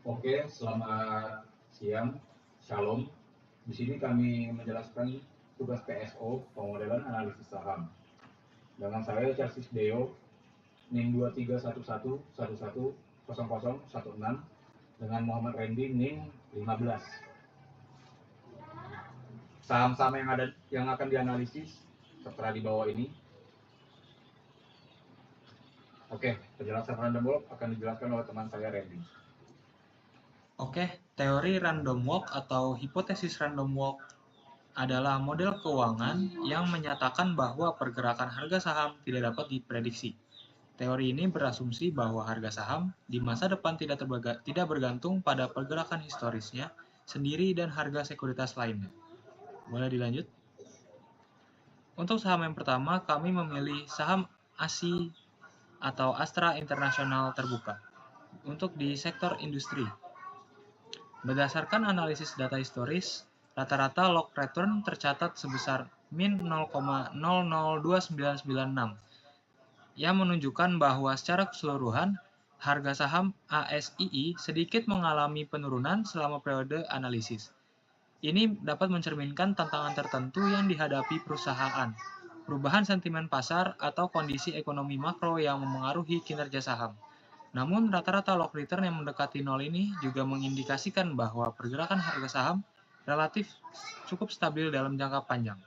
Oke, selamat siang, Shalom. Di sini kami menjelaskan tugas PSO, pemodelan analisis saham. Dengan saya Charles Deo, NIM 2311110016, dengan Muhammad Randy NIM 15. Saham-saham yang akan dianalisis tertera di bawah ini. Oke, penjelasan random walk akan dijelaskan oleh teman saya Randy. Oke, teori random walk atau hipotesis random walk adalah model keuangan yang menyatakan bahwa pergerakan harga saham tidak dapat diprediksi. Teori ini berasumsi bahwa harga saham di masa depan tidak bergantung pada pergerakan historisnya sendiri dan harga sekuritas lainnya. Boleh dilanjut? Untuk saham yang pertama, kami memilih saham ASI atau Astra International Terbuka untuk di sektor industri. Berdasarkan analisis data historis, rata-rata log return tercatat sebesar min 0,002996 yang menunjukkan bahwa secara keseluruhan harga saham ASII sedikit mengalami penurunan selama periode analisis. Ini dapat mencerminkan tantangan tertentu yang dihadapi perusahaan, perubahan sentimen pasar atau kondisi ekonomi makro yang memengaruhi kinerja saham. Namun, rata-rata log return yang mendekati nol ini juga mengindikasikan bahwa pergerakan harga saham relatif cukup stabil dalam jangka panjang.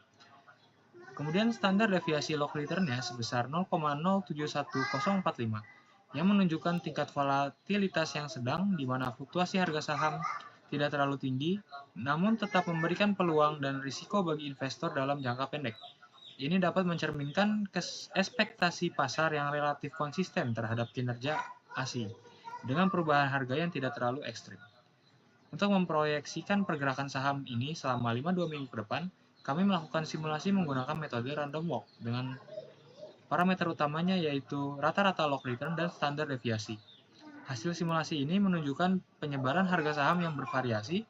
Kemudian standar deviasi log return-nya sebesar 0,071045 yang menunjukkan tingkat volatilitas yang sedang di mana fluktuasi harga saham tidak terlalu tinggi, namun tetap memberikan peluang dan risiko bagi investor dalam jangka pendek. Ini dapat mencerminkan ekspektasi pasar yang relatif konsisten terhadap kinerja ASI, dengan perubahan harga yang tidak terlalu ekstrim. Untuk memproyeksikan pergerakan saham ini selama 5-2 minggu ke depan, kami melakukan simulasi menggunakan metode random walk dengan parameter utamanya yaitu rata-rata log return dan standar deviasi. Hasil simulasi ini menunjukkan penyebaran harga saham yang bervariasi,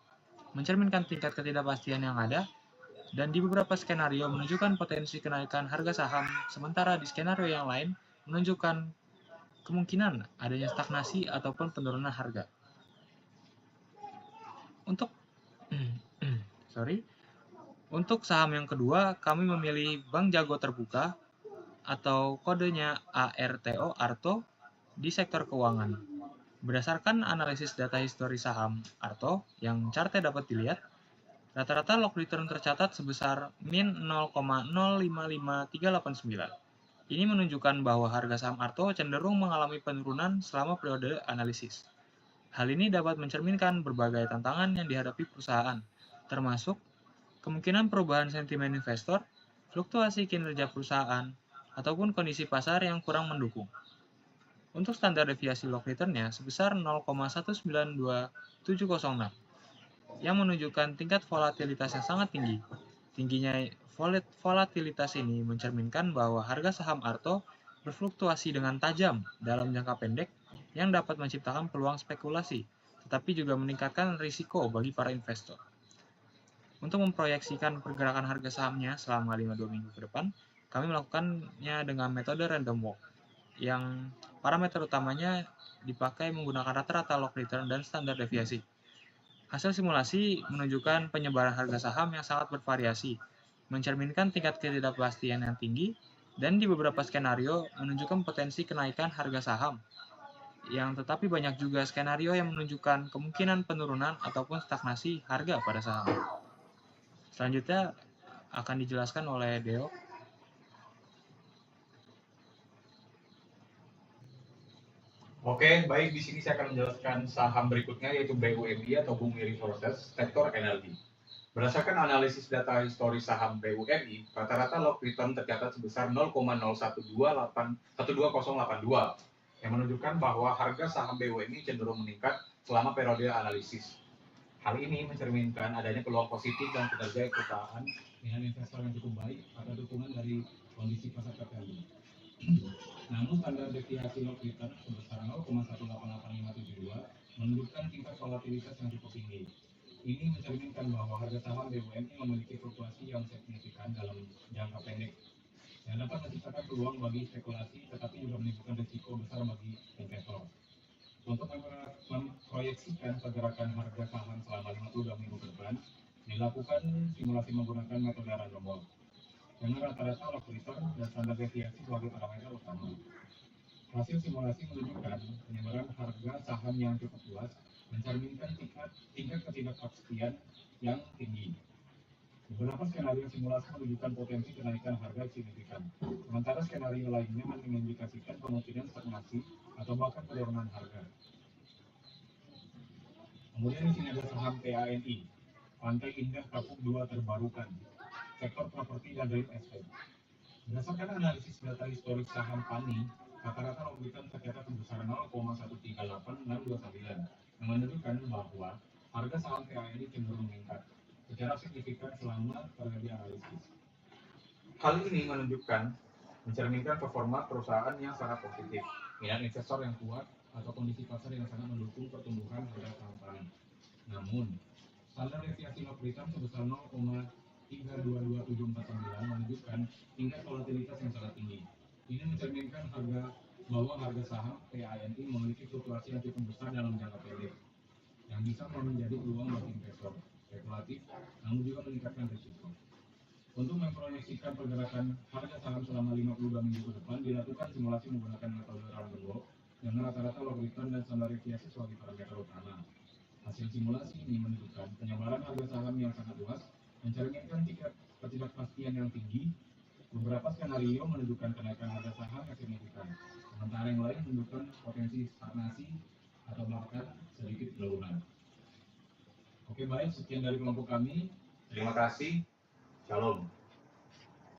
mencerminkan tingkat ketidakpastian yang ada, dan di beberapa skenario menunjukkan potensi kenaikan harga saham, sementara di skenario yang lain menunjukkan kemungkinan adanya stagnasi ataupun penurunan harga. Untuk saham yang kedua, kami memilih Bank Jago Terbuka atau kodenya ARTO di sektor keuangan. Berdasarkan analisis data histori saham ARTO yang chartnya dapat dilihat, rata-rata log return tercatat sebesar min 0,055389. Ini menunjukkan bahwa harga saham ARTO cenderung mengalami penurunan selama periode analisis. Hal ini dapat mencerminkan berbagai tantangan yang dihadapi perusahaan, termasuk kemungkinan perubahan sentimen investor, fluktuasi kinerja perusahaan, ataupun kondisi pasar yang kurang mendukung. Untuk standar deviasi log return-nya sebesar 0,192706 yang menunjukkan tingkat volatilitas yang sangat tinggi. Tingginya volatilitas ini mencerminkan bahwa harga saham ARTO berfluktuasi dengan tajam dalam jangka pendek yang dapat menciptakan peluang spekulasi, tetapi juga meningkatkan risiko bagi para investor. Untuk memproyeksikan pergerakan harga sahamnya selama 5-2 minggu ke depan, kami melakukannya dengan metode random walk, yang parameter utamanya dipakai menggunakan rata-rata log return dan standar deviasi. Hasil simulasi menunjukkan penyebaran harga saham yang sangat bervariasi, mencerminkan tingkat ketidakpastian yang tinggi, dan di beberapa skenario menunjukkan potensi kenaikan harga saham. Tetapi banyak juga skenario yang menunjukkan kemungkinan penurunan ataupun stagnasi harga pada saham. Selanjutnya akan dijelaskan oleh Deo. Oke, baik, di sini saya akan menjelaskan saham berikutnya yaitu BUMI atau Bumi Resources, sektor energi. Berdasarkan analisis data historis saham BUMI, rata-rata log return tercatat sebesar 0,012082 yang menunjukkan bahwa harga saham BUMI cenderung meningkat selama periode analisis. Hal ini mencerminkan adanya peluang positif dan kinerja perusahaan dengan investor yang cukup baik atau dukungan dari kondisi pasar tertentu. Namun standar deviasi log return sebesar 0,188572 menunjukkan tingkat volatilitas yang cukup tinggi. Ini mencerminkan bahwa harga saham BUMI memiliki fluktuasi yang signifikan dalam jangka pendek yang dapat menciptakan peluang bagi spekulasi, tetapi juga menimbulkan risiko besar bagi investor. Untuk memproyeksikan pergerakan harga saham selama 52 minggu ke depan, dilakukan simulasi menggunakan metode random walk, dengan rata-rata loss return dan standar deviasi sebagai parameter utama. Hasil simulasi menunjukkan penyebaran harga saham yang cukup luas mencerminkan tingkat ketidakpastian yang tinggi. Beberapa skenario simulasi menunjukkan potensi kenaikan harga signifikan, sementara skenario lainnya mengindikasikan kemungkinan stagnasi atau bahkan penurunan harga. Kemudian di sini ada saham PANI, Pantai Indah Kapuk 2 Terbarukan, sektor properti dan real estate. Berdasarkan analisis data historik saham PANI, rata-rata loss return tercatat sebesar 0,138,629, yang menunjukkan bahwa harga saham PANI cenderung meningkat secara signifikan selama periode analisis. Hal ini mencerminkan performa perusahaan yang sangat positif, minat investor yang kuat, atau kondisi pasar yang sangat mendukung pertumbuhan harga saham PANI. Namun, standar deviasi loss return sebesar 0,322,749 menunjukkan tingkat volatilitas yang sangat tinggi. Ini mencerminkan bahwa harga saham PANI memiliki fluktuasi yang cukup besar dalam jangka pendek, yang bisa menjadi peluang bagi investor spekulatif, namun juga meningkatkan risiko. Untuk memproyeksikan pergerakan harga saham selama 52 minggu ke depan, dilakukan simulasi menggunakan metode random walk dengan rata-rata loss return dan standar deviasi sebagai parameter utama. Hasil simulasi ini menunjukkan penyebaran harga saham yang sangat luas, mencerminkan tingkat ketidakpastian yang tinggi. Beberapa skenario menunjukkan kenaikan harga saham yang signifikan, sementara yang lain menunjukkan potensi stagnasi atau bahkan sedikit penurunan. Oke, baik, sekian dari kelompok kami. Terima kasih. Shalom.